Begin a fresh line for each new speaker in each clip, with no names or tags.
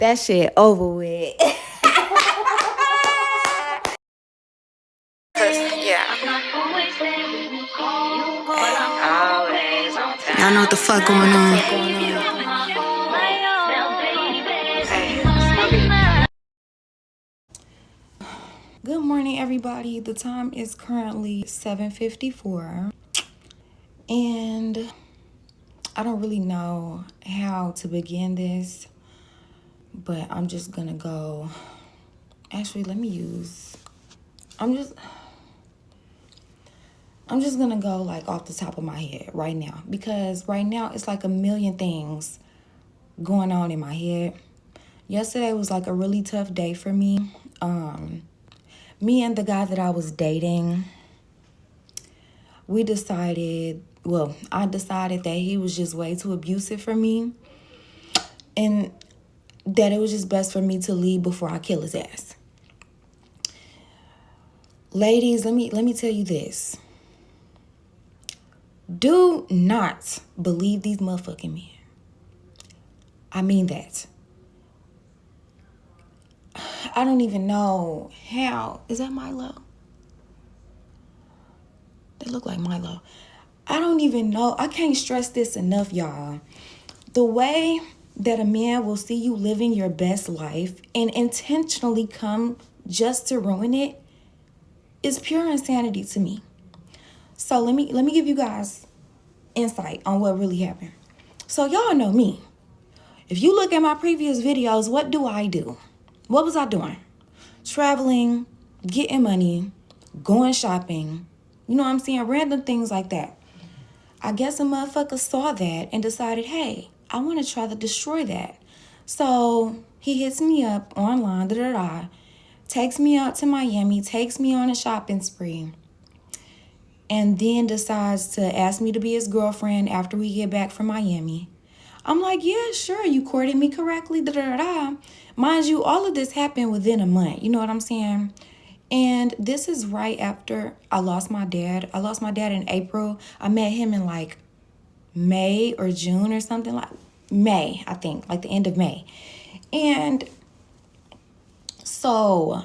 That shit over with.
Y'all know what the fuck going on.
Good morning, everybody. The time is currently 7:54, and I don't really know how to begin this, but I'm just gonna go. Actually, I'm just gonna go like off the top of my head right now, because right now it's like a million things going on in my head. Yesterday was like a really tough day for me. Me and the guy that I was dating, I decided that he was just way too abusive for me, and that it was just best for me to leave before I kill his ass. Ladies, let me tell you this. Do not believe these motherfucking men. I mean that. I don't even know how. Is that Milo? They look like Milo. I don't even know. I can't stress this enough, y'all. The way that a man will see you living your best life and intentionally come just to ruin it is pure insanity to me. So let me give you guys insight on what really happened. So y'all know me. If you look at my previous videos, what do? What was I doing? Traveling, getting money, going shopping. You know what I'm saying? Random things like that. I guess a motherfucker saw that and decided, hey, I want to try to destroy that. So he hits me up online, takes me out to Miami, takes me on a shopping spree, and then decides to ask me to be his girlfriend after we get back from Miami. I'm like, yeah, sure, you courted me correctly, Mind you, all of this happened within a month. You know what I'm saying? And this is right after I lost my dad. I lost my dad in April. I met him in like May or June or something, like May, I think, like the end of May. And so,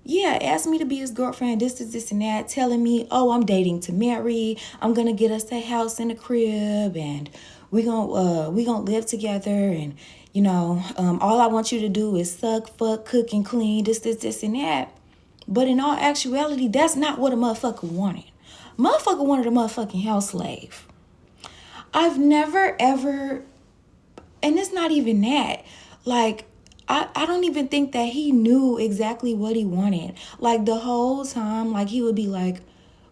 yeah, asked me to be his girlfriend, this, and that, telling me, oh, I'm dating to marry. I'm going to get us a house and a crib, and we gonna live together, and, you know, all I want you to do is suck, fuck, cook, and clean, this, and that. But in all actuality, that's not what a motherfucker wanted. Motherfucker wanted a motherfucking house slave. I've never ever, and it's not even that. Like, I don't even think that he knew exactly what he wanted. Like, the whole time, like, he would be like,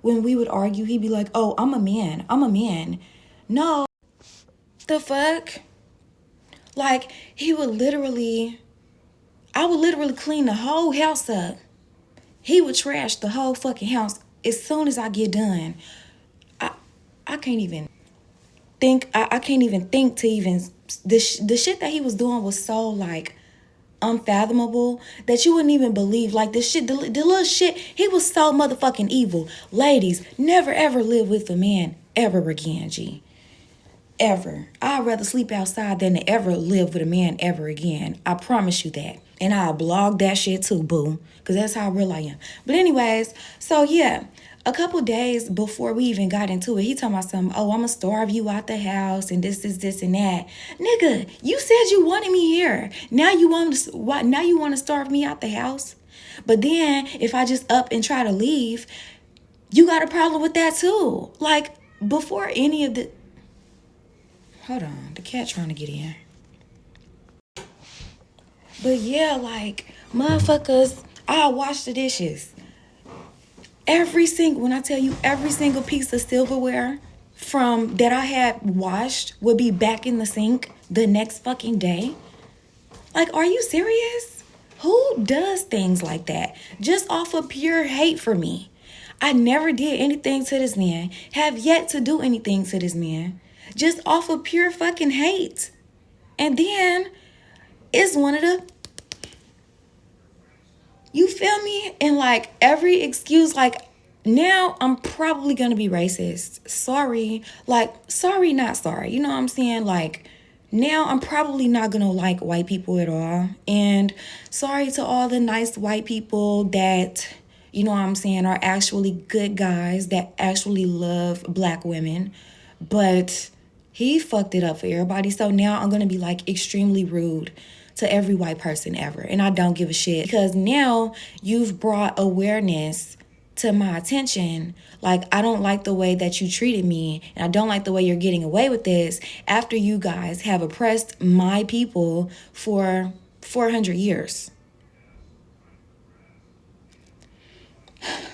when we would argue, he'd be like, oh, I'm a man. No, the fuck? Like, I would literally clean the whole house up. He would trash the whole fucking house as soon as I get done. I can't even think. I can't even think to even the shit that he was doing was so like unfathomable that you wouldn't even believe. Like the little shit. He was so motherfucking evil. Ladies, never ever live with a man ever again, G. Ever. I'd rather sleep outside than to ever live with a man ever again. I promise you that. And I'll blog that shit too, boo. Because that's how real I am. But anyways, so yeah. A couple days before we even got into it, he told me something, oh, I'm going to starve you out the house and this, and that. Nigga, you said you wanted me here. Now you want to starve me out the house? But then if I just up and try to leave, you got a problem with that too. Like, before any of the... Hold on, the cat trying to get in. But yeah, like, motherfuckers, I wash the dishes. When I tell you every single piece of silverware from that I had washed would be back in the sink the next fucking day. Like, are you serious? Who does things like that? Just off of pure hate for me. I never did anything to this man, have yet to do anything to this man. Just off of pure fucking hate. And then it's one of the... You feel me? And like every excuse, like now I'm probably going to be racist. Sorry. Like, sorry, not sorry. You know what I'm saying? Like, now I'm probably not gonna like white people at all. And sorry to all the nice white people that, you know what I'm saying, are actually good guys that actually love black women. But he fucked it up for everybody. So now I'm gonna be like extremely rude to every white person ever. And I don't give a shit. Because now you've brought awareness to my attention. Like, I don't like the way that you treated me, and I don't like the way you're getting away with this after you guys have oppressed my people for 400 years.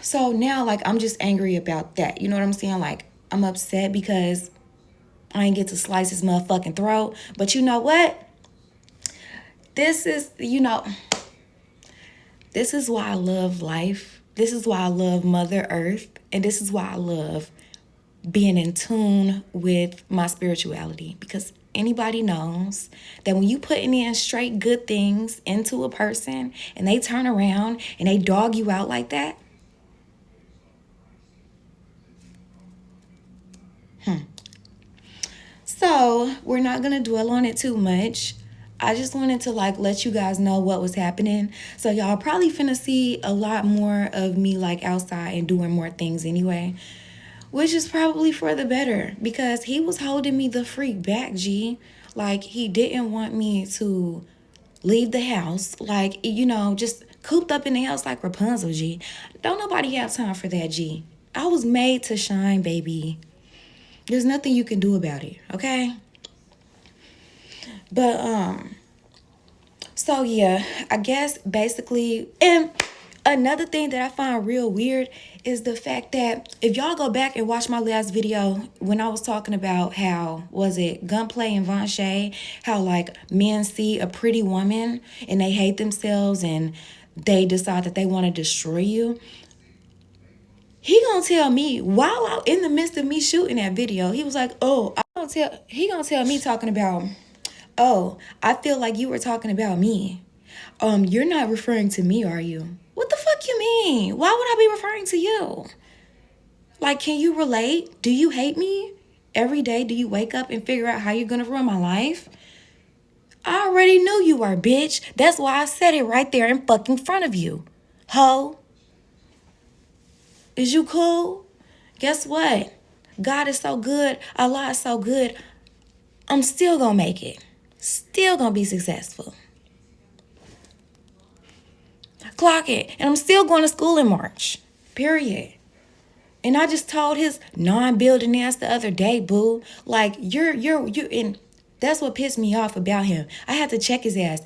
So now, like, I'm just angry about that. You know what I'm saying? Like, I'm upset because I ain't get to slice his motherfucking throat. But you know what? This is, this is why I love life. This is why I love Mother Earth. And this is why I love being in tune with my spirituality. Because anybody knows that when you putting in straight good things into a person and they turn around and they dog you out like that, So we're not going to dwell on it too much. I just wanted to like let you guys know what was happening. So y'all probably finna see a lot more of me like outside and doing more things anyway. Which is probably for the better because he was holding me the freak back, G. Like he didn't want me to leave the house. Like, just cooped up in the house like Rapunzel, G. Don't nobody have time for that, G. I was made to shine, baby. There's nothing you can do about it, okay? But, so yeah, I guess basically, and another thing that I find real weird is the fact that if y'all go back and watch my last video when I was talking about how, was it Gunplay and Von Shay, how like men see a pretty woman and they hate themselves and they decide that they want to destroy you. He gonna tell me while I'm in the midst of me shooting that video, he was like, "Oh, he gonna tell me talking about, oh, I feel like you were talking about me. You're not referring to me, are you? What the fuck you mean? Why would I be referring to you? Like, can you relate? Do you hate me? Every day, do you wake up and figure out how you're gonna run my life? I already knew you were, bitch. That's why I said it right there in fucking front of you. Ho, is you cool? Guess what? God is so good. Allah is so good. I'm still gonna make it. Still gonna be successful. Clock it. And I'm still going to school in March. Period. And I just told his non-building ass the other day, boo. Like, you're, and that's what pissed me off about him. I had to check his ass.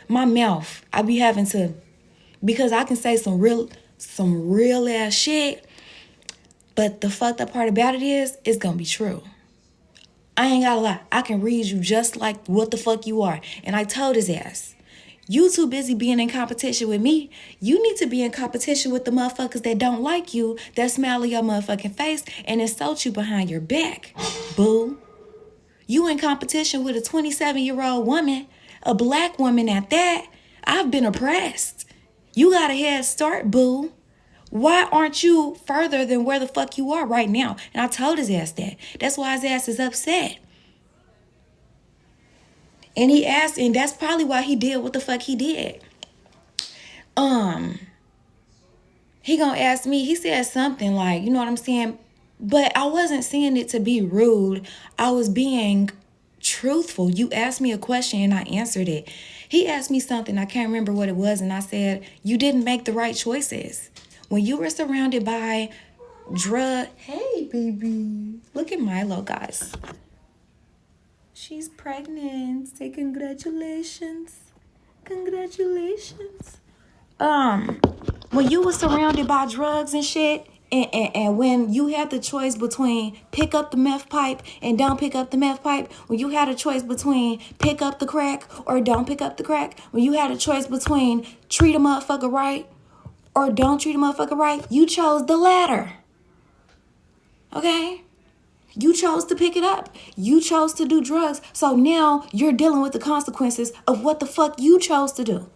My mouth, I be having to, because I can say some real ass shit. But the fucked up part about it is, it's gonna be true. I ain't gotta lie. I can read you just like what the fuck you are. And I told his ass, you too busy being in competition with me. You need to be in competition with the motherfuckers that don't like you, that smile in your motherfucking face and insult you behind your back. Boo. You in competition with a 27-year-old woman, a black woman at that. I've been oppressed. You got a head start, boo. Why aren't you further than where the fuck you are right now? And I told his ass that. That's why his ass is upset. And he asked, and that's probably why he did what the fuck he did. He gonna ask me, he said something like, you know what I'm saying? But I wasn't saying it to be rude. I was being truthful. You asked me a question and I answered it. He asked me something, I can't remember what it was, and I said, you didn't make the right choices. When you were surrounded by hey baby, look at Milo, guys. She's pregnant. Say congratulations. Congratulations. When you were surrounded by drugs and shit, and when you had the choice between pick up the meth pipe and don't pick up the meth pipe, when you had a choice between pick up the crack or don't pick up the crack, when you had a choice between treat a motherfucker right or don't treat a motherfucker right, you chose the latter. Okay? You chose to pick it up. You chose to do drugs. So now you're dealing with the consequences of what the fuck you chose to do.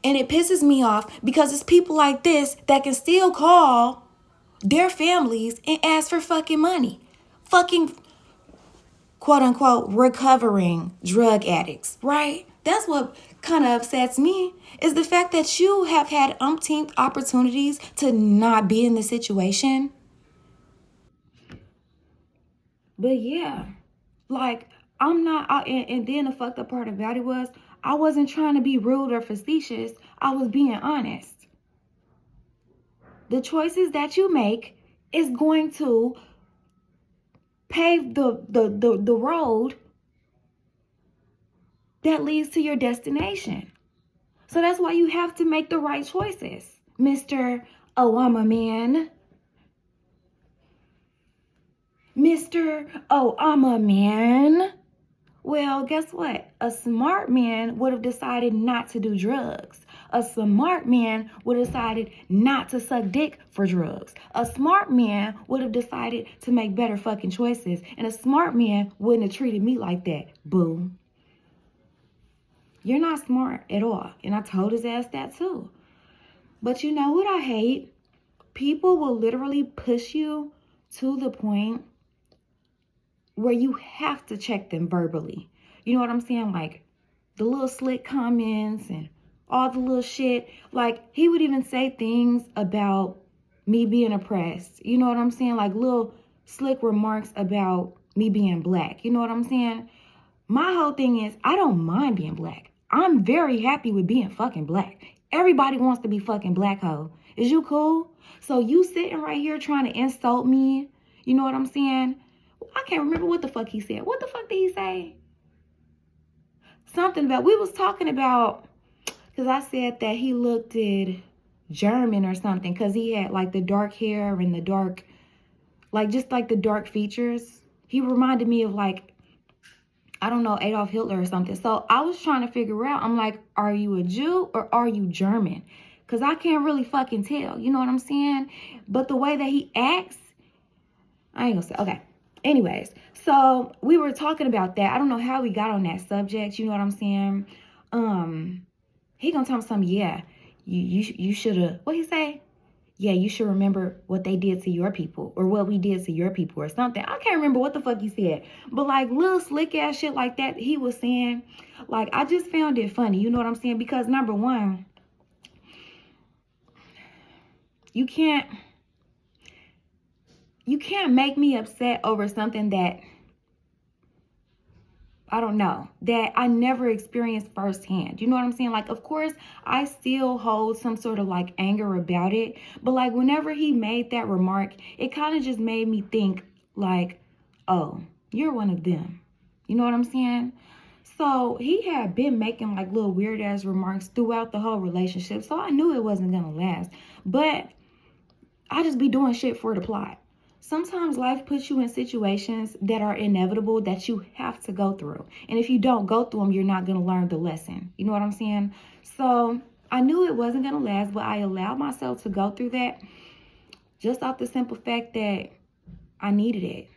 And it pisses me off because it's people like this that can still call their families and ask for fucking money. Fucking quote unquote recovering drug addicts, right? That's what kind of upsets me, is the fact that you have had umpteenth opportunities to not be in the situation. But yeah, like, I'm not, and then the fucked up part about it was, I wasn't trying to be rude or facetious. I was being honest. The choices that you make is going to pave the road that leads to your destination. So that's why you have to make the right choices, Mr. Oh, I'm a man. Mr. Oh, I'm a man. Well, guess what? A smart man would have decided not to do drugs. A smart man would have decided not to suck dick for drugs. A smart man would have decided to make better fucking choices. And a smart man wouldn't have treated me like that. Boo. You're not smart at all. And I told his ass that too. But you know what I hate? People will literally push you to the point where you have to check them verbally. You know what I'm saying? Like the little slick comments and all the little shit. Like he would even say things about me being oppressed. You know what I'm saying? Like little slick remarks about me being black. You know what I'm saying? My whole thing is, I don't mind being black. I'm very happy with being fucking black. Everybody wants to be fucking black hoe. Is you cool? So you sitting right here trying to insult me. You know what I'm saying? I can't remember what the fuck he said. What the fuck did he say? Something about, we was talking about, because I said that he looked German or something, because he had like the dark hair and the dark, like just like the dark features. He reminded me of like, I don't know, Adolf Hitler or something. So I was trying to figure out, I'm like, are you a Jew or are you German? Because I can't really fucking tell. You know what I'm saying? But the way that he acts, I ain't gonna say. Okay. Anyways, so we were talking about that. I don't know how we got on that subject. You know what I'm saying? He gonna tell me something. Yeah, you should have. What he say? Yeah, you should remember what they did to your people, or what we did to your people, or something. I can't remember what the fuck he said, but like little slick ass shit like that he was saying. Like I just found it funny. You know what I'm saying? Because number one, you can't make me upset over something that, I don't know, that I never experienced firsthand. You know what I'm saying? Like, of course, I still hold some sort of like anger about it. But like whenever he made that remark, it kind of just made me think like, oh, you're one of them. You know what I'm saying? So he had been making like little weird ass remarks throughout the whole relationship. So I knew it wasn't going to last. But I just be doing shit for the plot. Sometimes life puts you in situations that are inevitable, that you have to go through. And if you don't go through them, you're not going to learn the lesson. You know what I'm saying? So I knew it wasn't going to last, but I allowed myself to go through that just off the simple fact that I needed it.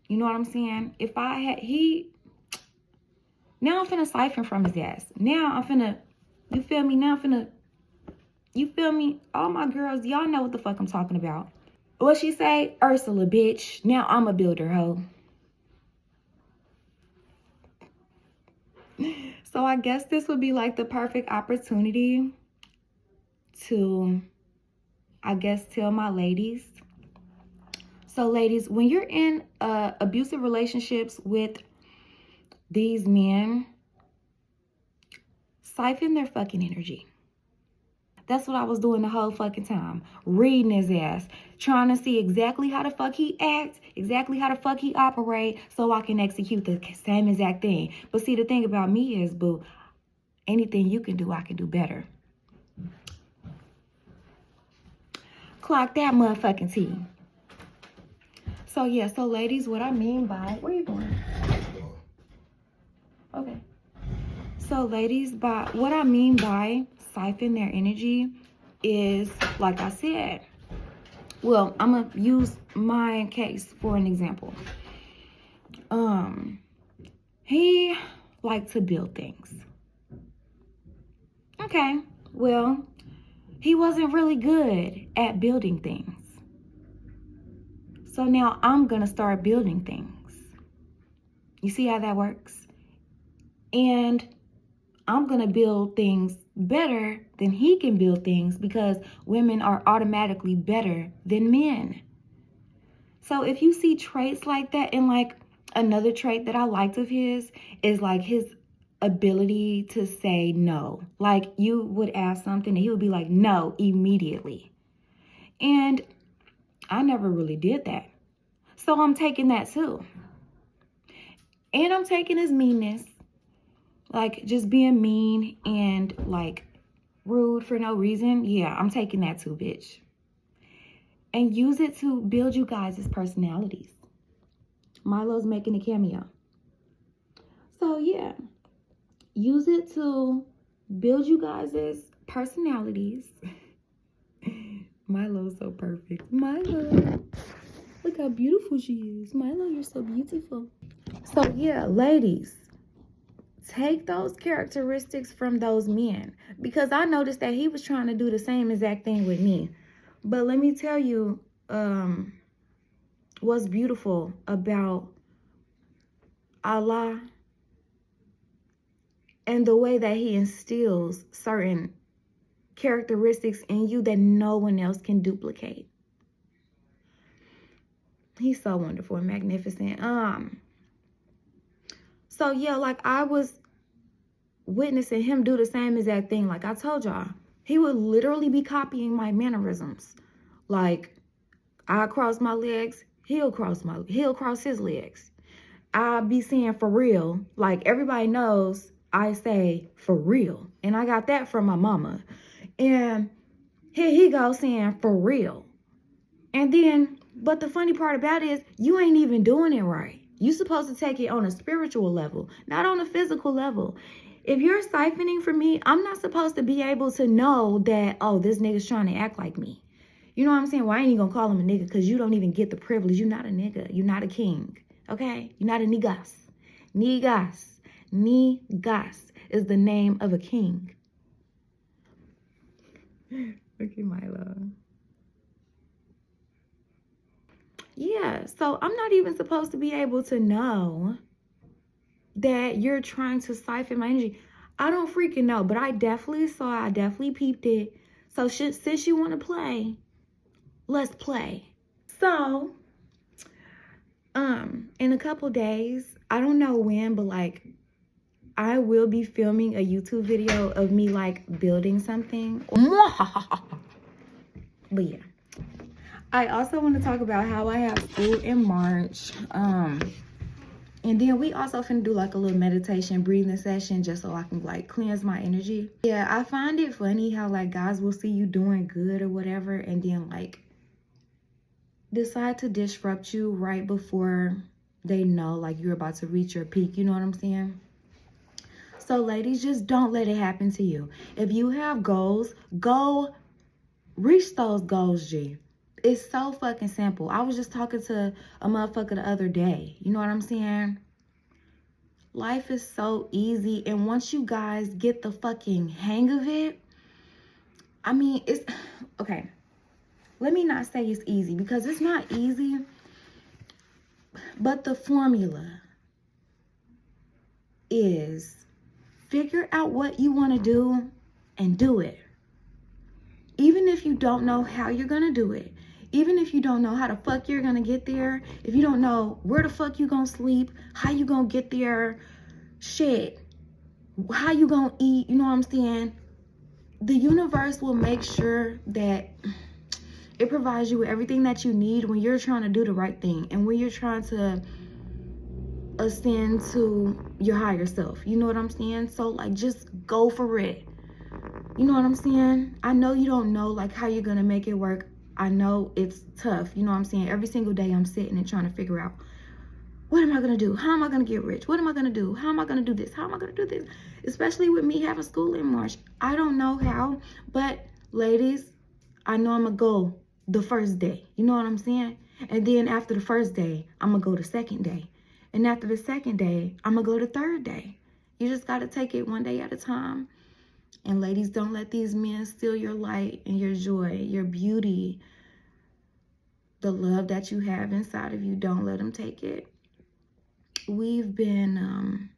You know what I'm saying? If I had, now I'm finna siphon from his ass. Now I'm finna, you feel me? Now I'm finna, you feel me? All my girls, y'all know what the fuck I'm talking about. What she say? Ursula, bitch. Now I'm a builder, hoe. So I guess this would be like the perfect opportunity to, I guess, tell my ladies. So ladies, when you're in abusive relationships with these men, siphon their fucking energy. That's what I was doing the whole fucking time. Reading his ass. Trying to see exactly how the fuck he acts. Exactly how the fuck he operate. So I can execute the same exact thing. But see, the thing about me is, boo, anything you can do, I can do better. Clock that motherfucking T. So yeah, so ladies, what I mean by... Where you going? Okay. So ladies, by what I mean by siphon their energy is, like I said, well, I'm gonna use my case for an example. He liked to build things. Okay, well, he wasn't really good at building things. So now I'm gonna start building things. You see how that works? And I'm going to build things better than he can build things because women are automatically better than men. So if you see traits like that, and like another trait that I liked of his is like his ability to say no. Like you would ask something and he would be like, no, immediately. And I never really did that. So I'm taking that too. And I'm taking his meanness, like just being mean and like rude for no reason. Yeah, I'm taking that too, bitch. And use it to build you guys' personalities. Milo's making a cameo. So yeah, use it to build you guys' personalities. Milo's so perfect. Milo, look how beautiful she is. Milo, you're so beautiful. So yeah, ladies, take those characteristics from those men, because I noticed that he was trying to do the same exact thing with me. But let me tell you what's beautiful about Allah and the way that he instills certain characteristics in you that no one else can duplicate. He's so wonderful and magnificent. So yeah, like I was witnessing him do the same exact thing. Like I told y'all, he would literally be copying my mannerisms. Like I cross my legs, he'll cross his legs. I'll be saying for real. Like everybody knows I say for real. And I got that from my mama. And here he goes saying for real. And then, but the funny part about it is you ain't even doing it right. You supposed to take it on a spiritual level, not on a physical level. If you're siphoning for me, I'm not supposed to be able to know that, oh, this nigga's trying to act like me. You know what I'm saying? Well, I ain't even gonna call him a nigga because you don't even get the privilege. You're not a nigga. You're not a king. Okay? You're not a niggas. Niggas. Niggas is the name of a king. Look at Milo. Yeah, so I'm not even supposed to be able to know that you're trying to siphon my energy. I don't freaking know, but I definitely peeped it. So since you want to play, let's play. So, in a couple days, I don't know when, but like, I will be filming a YouTube video of me like building something. But yeah. I also want to talk about how I have school in March. And then we also finna do like a little meditation breathing session just so I can like cleanse my energy. Yeah, I find it funny how like guys will see you doing good or whatever and then like decide to disrupt you right before they know like you're about to reach your peak. You know what I'm saying? So ladies, just don't let it happen to you. If you have goals, go reach those goals, G. It's so fucking simple. I was just talking to a motherfucker the other day. You know what I'm saying? Life is so easy. And once you guys get the fucking hang of it, I mean, it's okay. Let me not say it's easy because it's not easy. But the formula is figure out what you want to do and do it. Even if you don't know how you're going to do it. Even if you don't know how the fuck you're going to get there. If you don't know where the fuck you going to sleep. How you going to get there. Shit. How you going to eat. You know what I'm saying? The universe will make sure that it provides you with everything that you need when you're trying to do the right thing. And when you're trying to ascend to your higher self. You know what I'm saying? So like just go for it. You know what I'm saying? I know you don't know like how you're gonna make it work. I know it's tough. You know what I'm saying? Every single day I'm sitting and trying to figure out, what am I gonna do? How am I gonna get rich? What am I gonna do? How am I gonna do this? How am I gonna do this? Especially with me having school in March. I don't know how, but ladies, I know I'm gonna go the first day. You know what I'm saying? And then after the first day, I'm gonna go the second day. And after the second day, I'm gonna go the third day. You just gotta take it one day at a time. And ladies, don't let these men steal your light and your joy, your beauty, the love that you have inside of you. Don't let them take it. we've been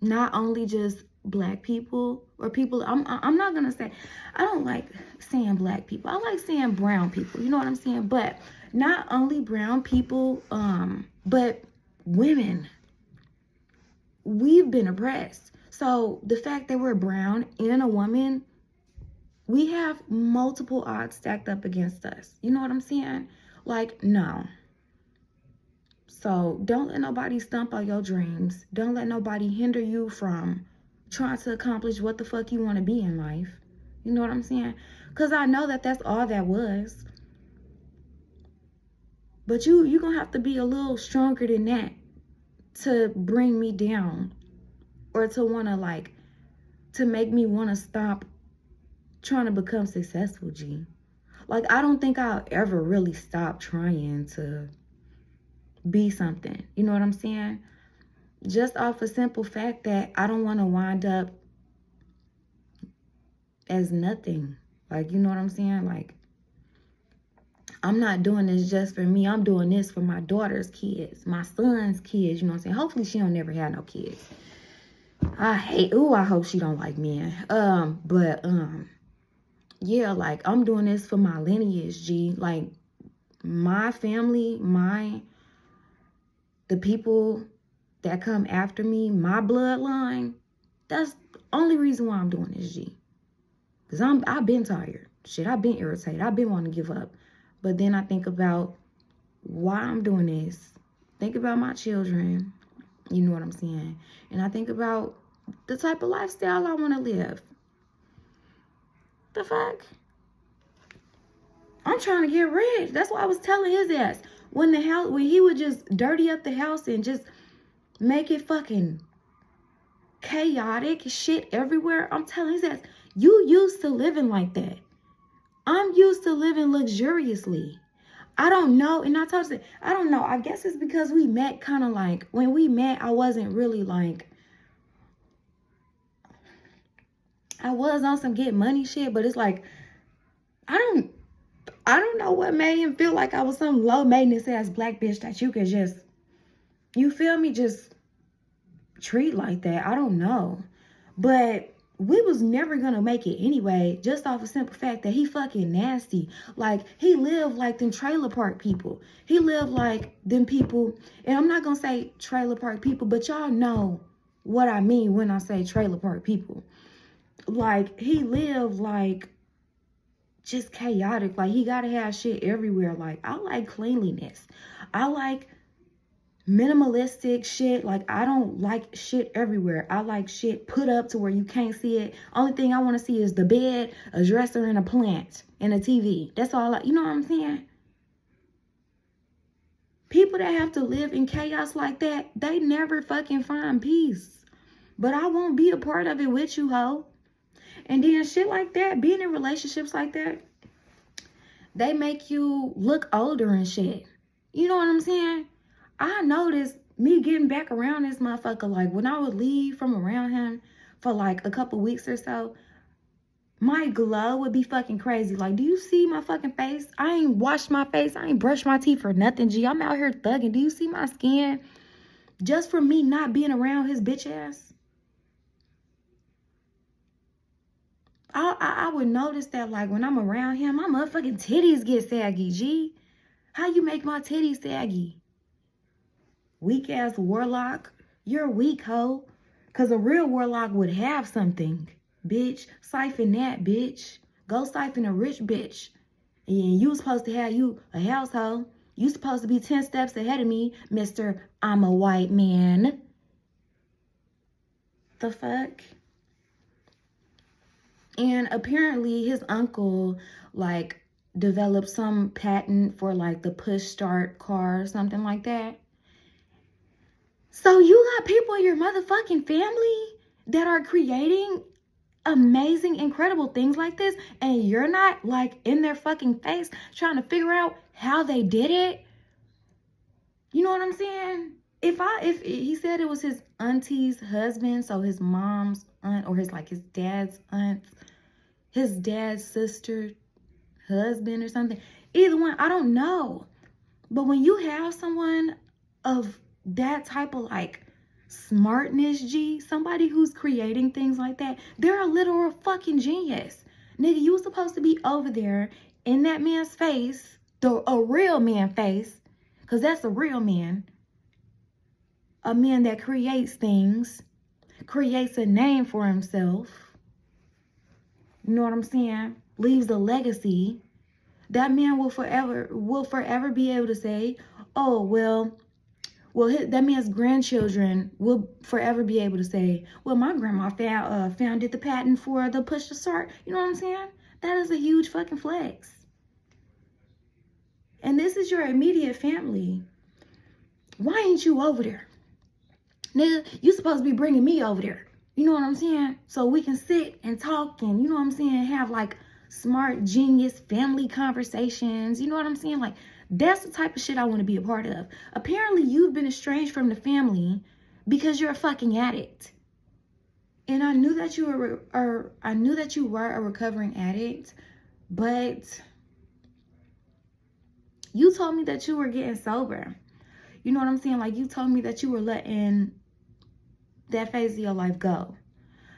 not only just black people or people, I'm not gonna say, I don't like saying black people, I like saying brown people, you know what I'm saying? But not only brown people, but women, we've been oppressed. So the fact that we're brown and a woman, we have multiple odds stacked up against us. You know what I'm saying? Like, no. So don't let nobody stump on your dreams. Don't let nobody hinder you from trying to accomplish what the fuck you want to be in life. You know what I'm saying? Because I know that that's all that was. But you're going to have to be a little stronger than that to bring me down. Or to want to like, to make me want to stop trying to become successful, G. Like, I don't think I'll ever really stop trying to be something. You know what I'm saying? Just off a simple fact that I don't want to wind up as nothing. Like, you know what I'm saying? Like, I'm not doing this just for me. I'm doing this for my daughter's kids, my son's kids. You know what I'm saying? Hopefully she don't never have no kids. I hope she don't like men. Yeah, like, I'm doing this for my lineage, G. Like, my family, the people that come after me, my bloodline, that's the only reason why I'm doing this, G. Because I've been tired. Shit, I've been irritated. I've been wanting to give up. But then I think about why I'm doing this. Think about my children. You know what I'm saying? And I think about the type of lifestyle I want to live. The fuck? I'm trying to get rich. That's why I was telling his ass. When he would just dirty up the house and just make it fucking chaotic, shit everywhere. I'm telling his ass, you used to living like that. I'm used to living luxuriously. I don't know. And I told him, I don't know. I guess it's because we met kind of like, when we met, I wasn't really like, I was on some get money shit, but it's like, I don't know what made him feel like I was some low maintenance ass black bitch that you could just, you feel me, just treat like that. I don't know. But we was never gonna make it anyway, just off a simple fact that he fucking nasty. Like, he lived like them trailer park people. He lived like them people, and I'm not gonna say trailer park people, but y'all know what I mean when I say trailer park people. Like, he lived like just chaotic. Like, he gotta have shit everywhere. Like, I like cleanliness. I like minimalistic shit. Like, I don't like shit everywhere. I like shit put up to where you can't see it. Only thing I want to see is the bed, a dresser, and a plant, and a TV. That's all. You know what I'm saying? People that have to live in chaos like that, they never fucking find peace. But I won't be a part of it with you, ho. And then shit like that, being in relationships like that, they make you look older and shit. You know what I'm saying? I noticed me getting back around this motherfucker, like, when I would leave from around him for like a couple weeks or so, my glow would be fucking crazy. Like, do you see my fucking face? I ain't washed my face. I ain't brushed my teeth for nothing, G. I'm out here thugging. Do you see my skin? Just from me not being around his bitch ass. I would notice that, like, when I'm around him, my motherfucking titties get saggy, G. How you make my titties saggy? Weak ass warlock. You're weak, ho. Cause a real warlock would have something. Bitch, siphon that, bitch. Go siphon a rich bitch. And you supposed to have you a household. You supposed to be 10 steps ahead of me, Mr. I'm a white man. The fuck? And apparently his uncle, like, developed some patent for, like, the push start car or something like that. So you got people in your motherfucking family that are creating amazing, incredible things like this, and you're not, like, in their fucking face trying to figure out how they did it. You know what I'm saying? If he said it was his auntie's husband, so his mom's aunt, or his dad's aunt, his dad's sister husband or something, either one, I don't know. But when you have someone of that type of, like, smartness, G, somebody who's creating things like that, they're a literal fucking genius. Nigga, you was supposed to be over there in that man's face, a real man face, because that's a real man. A man that creates things, creates a name for himself. You know what I'm saying? Leaves a legacy. That man will forever be able to say, oh, well, that man's grandchildren will forever be able to say, well, my grandma founded the patent for the push to start. You know what I'm saying? That is a huge fucking flex. And this is your immediate family. Why ain't you over there? Nigga, you supposed to be bringing me over there. You know what I'm saying? So we can sit and talk and, you know what I'm saying, have like smart, genius family conversations. You know what I'm saying? Like, that's the type of shit I want to be a part of. Apparently, you've been estranged from the family because you're a fucking addict. And I knew that you were a recovering addict, but you told me that you were getting sober. You know what I'm saying? Like, you told me that you were letting that phase of your life go.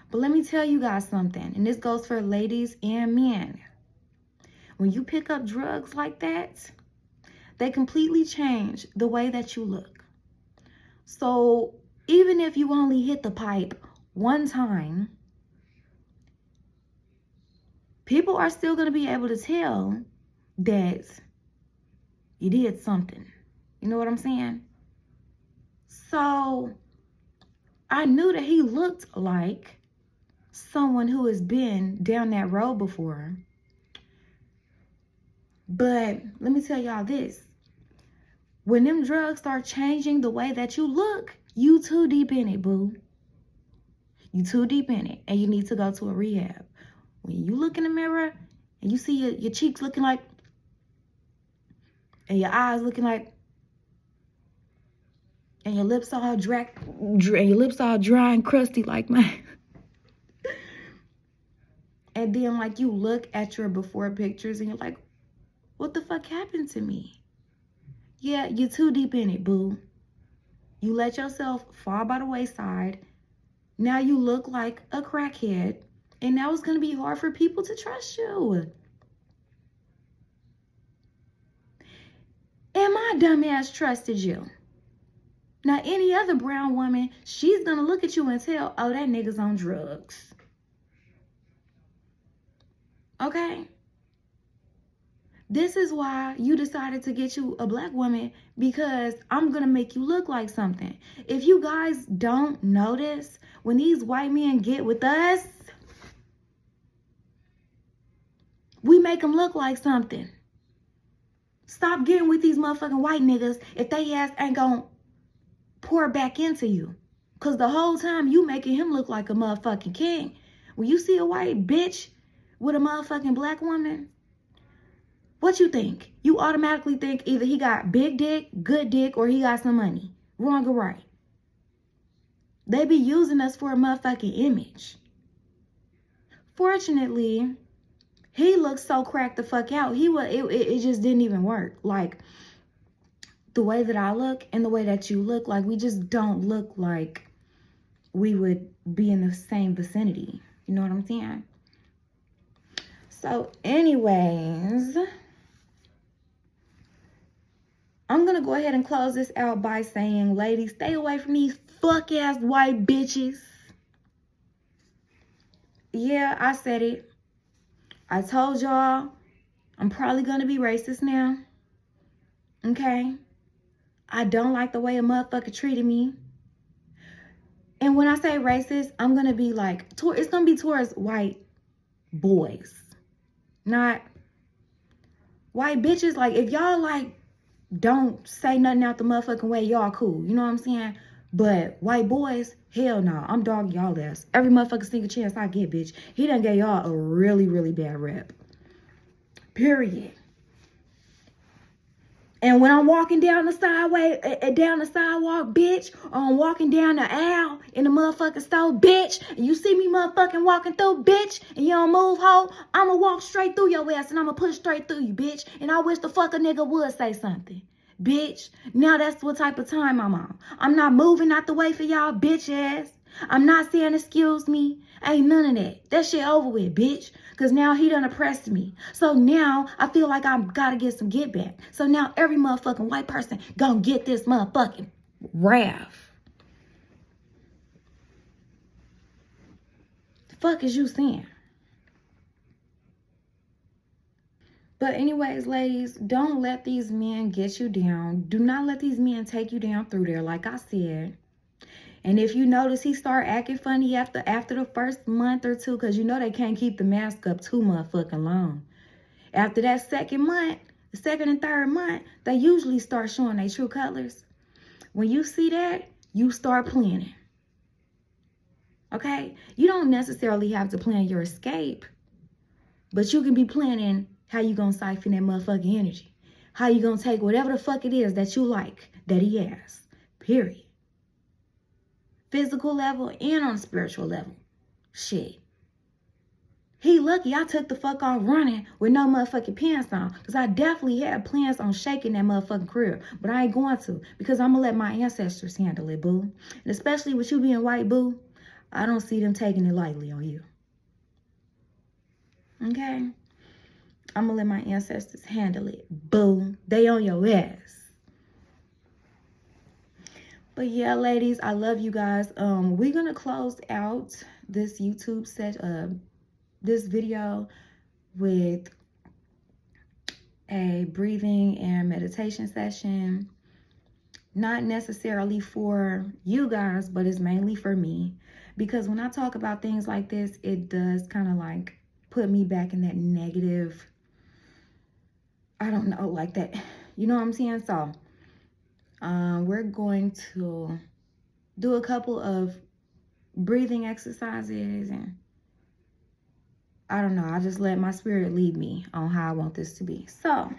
But let me tell you guys something, and this goes for ladies and men. When you pick up drugs like that, they completely change the way that you look. So even if you only hit the pipe one time, people are still going to be able to tell that you did something. You know what I'm saying? So I knew that he looked like someone who has been down that road before. But let me tell y'all this. When them drugs start changing the way that you look, you too deep in it, boo. You too deep in it, and you need to go to a rehab. When you look in the mirror and you see your cheeks looking like, and your eyes looking like, and your lips all dry and crusty like mine. And then like you look at your before pictures and you're like, what the fuck happened to me? Yeah, you're too deep in it, boo. You let yourself fall by the wayside. Now you look like a crackhead. And now it's going to be hard for people to trust you. And my dumb ass trusted you. Now, any other brown woman, she's going to look at you and tell, oh, that nigga's on drugs. Okay? This is why you decided to get you a black woman, because I'm going to make you look like something. If you guys don't notice, when these white men get with us, we make them look like something. Stop getting with these motherfucking white niggas if they ass ain't going to pour back into you. Because the whole time you making him look like a motherfucking king. When you see a white bitch with a motherfucking black woman, what you think? You automatically think either he got big dick, good dick, or he got some money. Wrong or right. They be using us for a motherfucking image. Fortunately, he looks so cracked the fuck out. It just didn't even work. Like, the way that I look and the way that you look, like, we just don't look like we would be in the same vicinity. You know what I'm saying? So, anyways, I'm going to go ahead and close this out by saying, ladies, stay away from these fuck-ass white bitches. Yeah, I said it. I told y'all I'm probably going to be racist now. Okay? I don't like the way a motherfucker treated me. And when I say racist, I'm going to be like, it's going to be towards white boys. Not white bitches. Like, if y'all, like, don't say nothing out the motherfucking way, y'all cool. You know what I'm saying? But white boys, hell no. I'm dogging y'all ass. Every motherfucking single chance I get, bitch. He done gave y'all a really, really bad rep. Period. And when I'm walking down the sidewalk, bitch, or I'm walking down the aisle in the motherfucking store, bitch, and you see me motherfucking walking through, bitch, and you don't move, hoe, I'ma walk straight through your ass and I'ma push straight through you, bitch. And I wish the fuck a nigga would say something. bitch. Now that's what type of time I'm on. I'm not moving out the way for y'all bitch ass. I'm not saying excuse me. Ain't none of that. That shit over with, bitch. Because now he done oppressed me. So now I feel like I gotta get some get back. So now every motherfucking white person gonna get this motherfucking wrath. The fuck is you saying? But anyways, ladies, don't let these men get you down. Do not let these men take you down through there, like I said. And if you notice he start acting funny after the first month or two, because you know they can't keep the mask up too motherfucking long. After that second month, the second and third month, they usually start showing their true colors. When you see that, you start planning. Okay? You don't necessarily have to plan your escape, but you can be planning how you gonna siphon that motherfucking energy. How you gonna take whatever the fuck it is that you like, that he has. Period. Physical level and on a spiritual level. Shit. He lucky I took the fuck off running with no motherfucking pants on. Because I definitely had plans on shaking that motherfucking crib. But I ain't going to. Because I'm going to let my ancestors handle it, boo. And especially with you being white, boo, I don't see them taking it lightly on you. Okay? I'm going to let my ancestors handle it, boo. They on your ass. But yeah, ladies, I love you guys. We're going to close out this YouTube this video with a breathing and meditation session. Not necessarily for you guys, but it's mainly for me. Because when I talk about things like this, it does kind of like put me back in that negative, I don't know, like that, you know what I'm saying? So we're going to do a couple of breathing exercises, and I don't know, I just let my spirit lead me on how I want this to be. So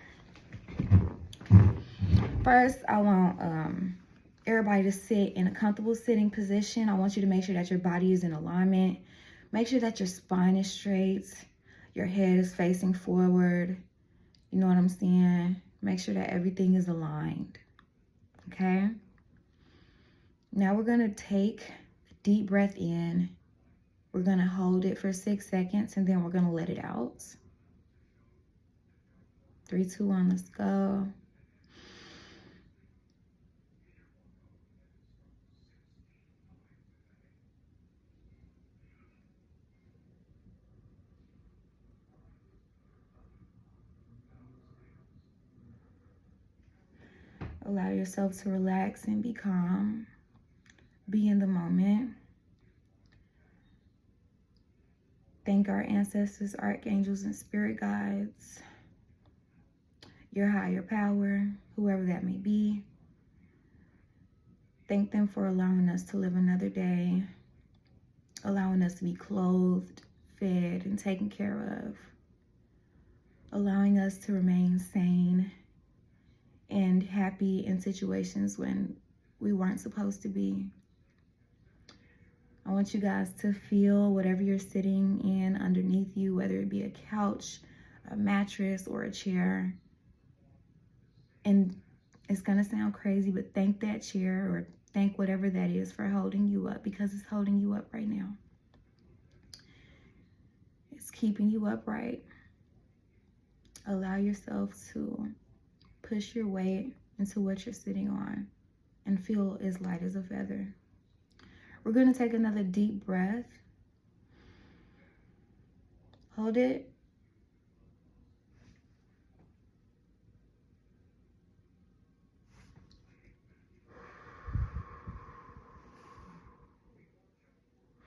first, I want everybody to sit in a comfortable sitting position. I want you to make sure that your body is in alignment. Make sure that your spine is straight, your head is facing forward. You know what I'm saying? Make sure that everything is aligned. Okay? Now we're going to take a deep breath in. We're going to hold it for 6 seconds, and then we're going to let it out. 3, 2, 1, let's go. Allow yourself to relax and be calm. Be in the moment. Thank our ancestors, archangels, and spirit guides, your higher power, whoever that may be. Thank them for allowing us to live another day, allowing us to be clothed, fed, and taken care of, allowing us to remain sane and happy in situations when we weren't supposed to be. I want you guys to feel whatever you're sitting in underneath you, whether it be a couch, a mattress, or a chair. And it's going to sound crazy, but thank that chair or thank whatever that is for holding you up, because it's holding you up right now. It's keeping you upright. Allow yourself to push your weight into what you're sitting on and feel as light as a feather. We're going to take another deep breath. Hold it.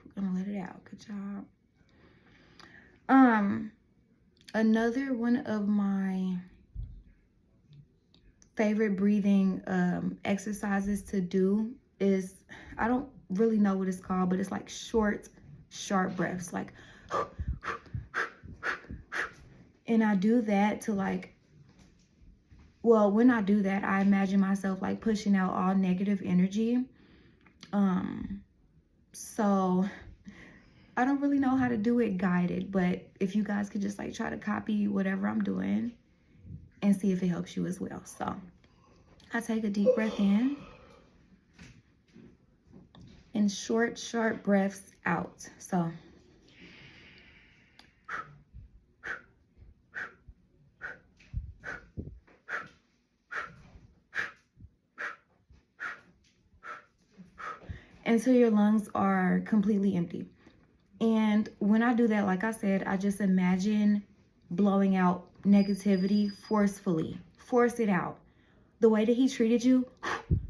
We're going to let it out. Good job. Another one of my favorite breathing exercises to do is, I don't really know what it's called, but it's like short, sharp breaths, like, and I do that to like, well, when I do that, I imagine myself like pushing out all negative energy. So I don't really know how to do it guided, but if you guys could just like try to copy whatever I'm doing and see if it helps you as well. So I take a deep breath in and short, sharp breaths out. So until your lungs are completely empty. And when I do that, like I said, I just imagine blowing out negativity forcefully. Force it out. The way that he treated you,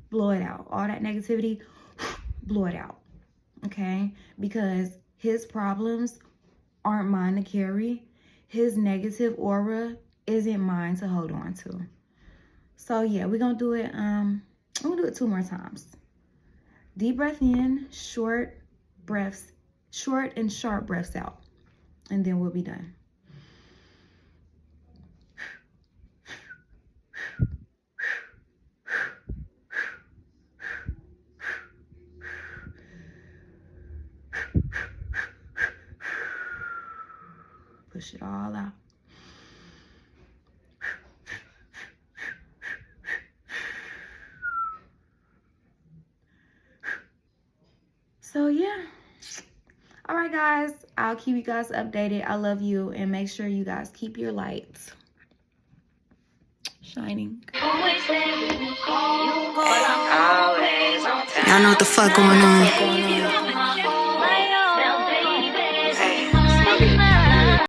blow it out. All that negativity, blow it out. Okay? Because his problems aren't mine to carry. His negative aura isn't mine to hold on to. So yeah, we're gonna do it. I'm gonna do it 2 more times. Deep breath in, short and sharp breaths out. And then we'll be done. Push it all out. So yeah. All right, guys. I'll keep you guys updated. I love you. And make sure you guys keep your lights shining.
Y'all know what the fuck going on.